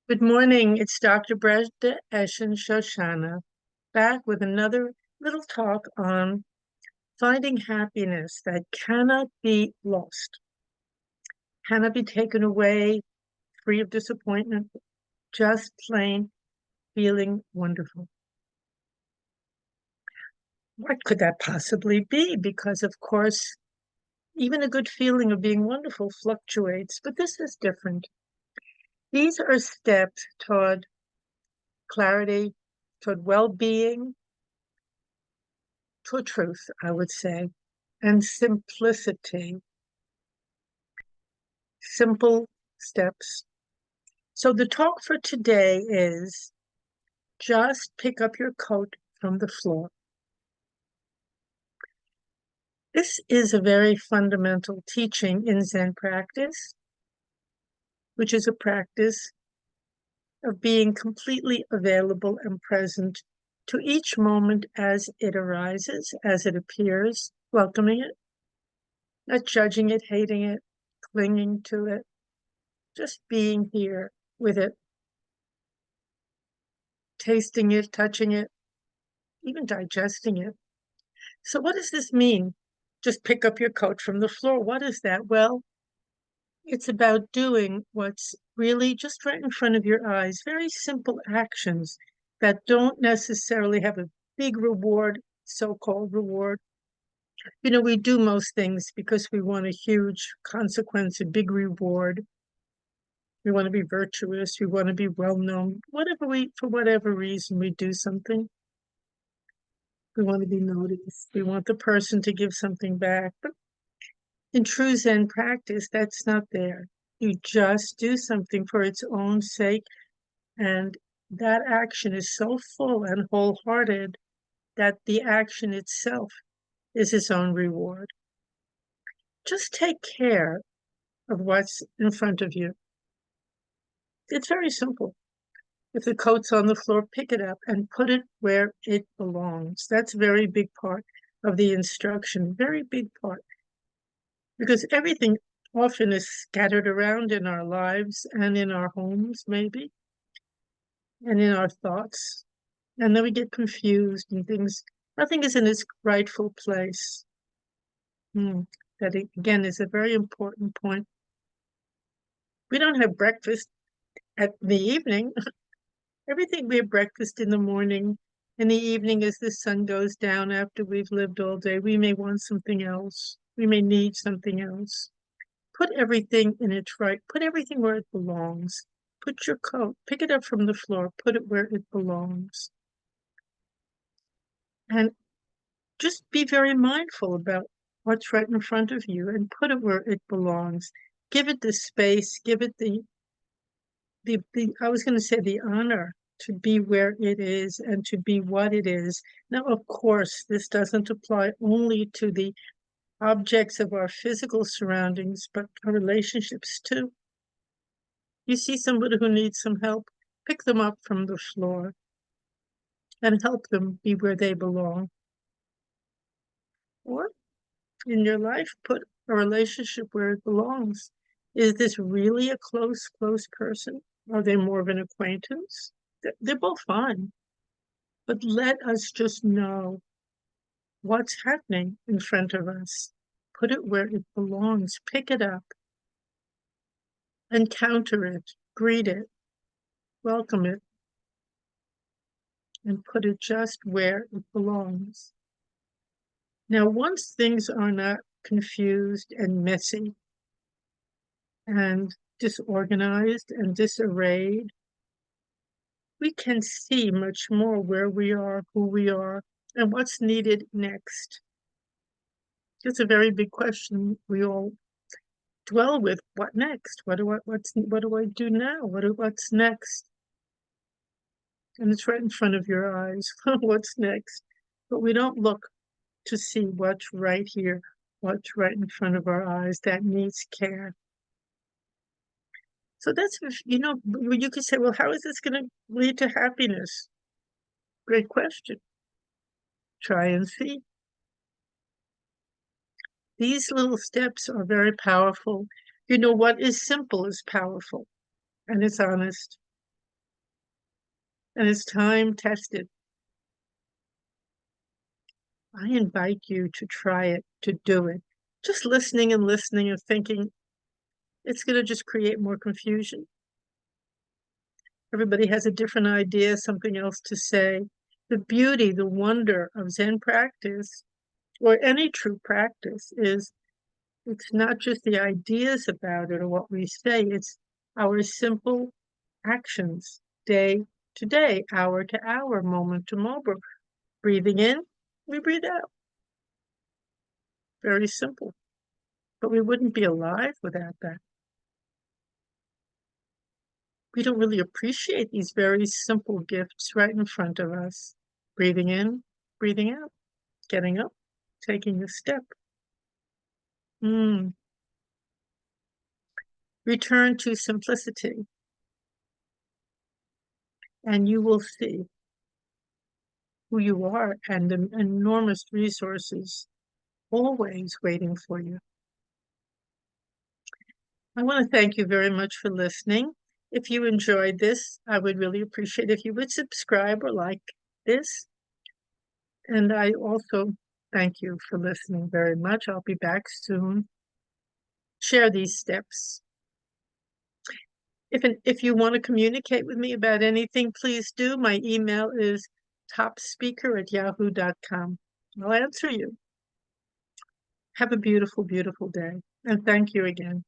Good morning. It's Dr. Brenda Eshin Shoshana back with another little talk on finding happiness that cannot be lost, cannot be taken away, free of disappointment, just plain feeling wonderful. What could that possibly be? Because, of course, even a good feeling of being wonderful fluctuates, but this is different. These are steps toward clarity, toward well-being, toward truth, I would say, and simplicity. Simple steps. So the talk for today is just pick up your coat from the floor. This is a very fundamental teaching in Zen practice, which is a practice of being completely available and present to each moment as it arises, as it appears, welcoming it, not judging it, hating it, clinging to it, just being here with it, tasting it, touching it, even digesting it. So what does this mean? Just pick up your coat from the floor. What is that? Well, it's about doing what's really just right in front of your eyes. Very simple actions that don't necessarily have a big reward, so-called reward. You know, we do most things because we want a huge consequence, a big reward. We want to be virtuous. We want to be well-known. For whatever reason, we do something. We want to be noticed. We want the person to give something back. But in true Zen practice, that's not there. You just do something for its own sake. And that action is so full and wholehearted that the action itself is its own reward. Just take care of what's in front of you. It's very simple. If the coat's on the floor, pick it up and put it where it belongs. That's a very big part of the instruction, very big part. Because everything often is scattered around in our lives and in our homes, maybe, and in our thoughts. And then we get confused and nothing is in its rightful place. That, again, is a very important point. We don't have breakfast at the evening. We have breakfast in the morning. In the evening, as the sun goes down after we've lived all day, we may want something else. We may need something else. Put everything in its right. Put everything where it belongs. Put your coat, pick it up from the floor, put it where it belongs. And just be very mindful about what's right in front of you and put it where it belongs. Give it the space, give it I was going to say the honor to be where it is and to be what it is. Now, of course, this doesn't apply only to the objects of our physical surroundings, but our relationships too. You see somebody who needs some help, pick them up from the floor and help them be where they belong. Or in your life, put a relationship where it belongs. Is this really a close person? Are they more of an acquaintance? They're both fine. But let us just know what's happening in front of us. Put it where it belongs. Pick it up. Encounter it. Greet it. Welcome it. And put it just where it belongs. Now, once things are not confused and messy and disorganized and disarrayed, we can see much more where we are, who we are, and what's needed next. It's a very big question we all dwell with. What next? What do I do now? What's next? And it's right in front of your eyes. What's next? But we don't look to see what's right here, what's right in front of our eyes that needs care. So that's, you could say, well, how is this going to lead to happiness? Great question. Try and see. These little steps are very powerful. You know, what is simple is powerful, and it's honest. and it's time tested. I invite you to try it, to do it. Just listening and listening and thinking, it's going to just create more confusion. Everybody has a different idea, something else to say. The beauty, the wonder of Zen practice, or any true practice, is it's not just the ideas about it or what we say, it's our simple actions, day to day, hour to hour, moment to moment. Breathing in, we breathe out. Very simple. But we wouldn't be alive without that. We don't really appreciate these very simple gifts right in front of us. Breathing in, breathing out, getting up, taking a step. Return to simplicity, and you will see who you are and the enormous resources always waiting for you. I want to thank you very much for listening. If you enjoyed this, I would really appreciate if you would subscribe or like this. And I also thank you for listening very much. I'll be back soon. Share these steps. If you want to communicate with me about anything, please do. My email is topspeaker@yahoo.com. I'll answer you. Have a beautiful, beautiful day. And thank you again.